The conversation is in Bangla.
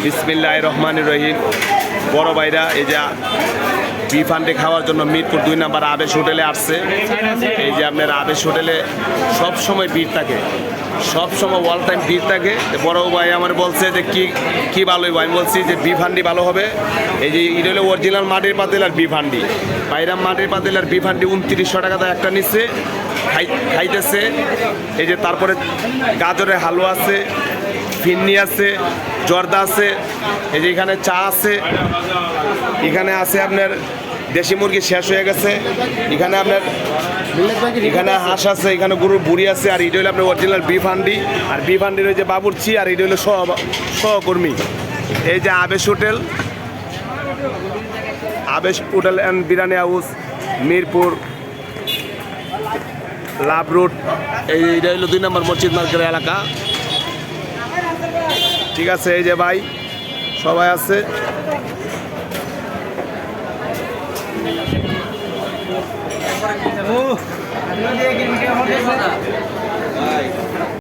বিসমিল্লাহির রহমানির রহিম। বড় ভাইরা এই যে বিফ হান্ডি খাওয়ার জন্য মিরপুর 2 নম্বর আবেশ হোটেলে আসছে। এই যে আপনার আবেশ হোটেলে সবসময় ভিড় থাকে, সবসময় অল টাইম ভিড় থাকে। বড় ভাই আমার বলছে যে কি ভালো হইব, আমি বলছি যে বিফ হান্ডি ভালো হবে। এই যে এটা হলো অরিজিনাল মাটির পাতিল আর বিফ হান্ডি। বাইরাম মাটির পাতিল আর বিফ হান্ডি 2900 টাকা দিয়ে একটা নিচ্ছে, খাইতেছে। এই যে তারপরে গাজরের হালুয়া আছে, ফিন্নি আছে, জর্দা আছে, এই যে এখানে চা আছে, এখানে আছে আপনার দেশি মুরগি শেষ হয়ে গেছে, এখানে হাঁস আছে, এখানে গরুর বুড়ি আছে। আর এটা হলো আপনার অরিজিনাল বিফ হান্ডি। আর বিফ হান্ডির ওই যে বাবুর্চি, আর এটা হলো সহকর্মী। এই যে Abesh hotel, Abesh hotel and biryani house, Mirpur love road. এইটা হলো 2 নম্বর মসজিদ মার্কেট এলাকা। ঠিক আছে, এই যে ভাই সবাই আছে।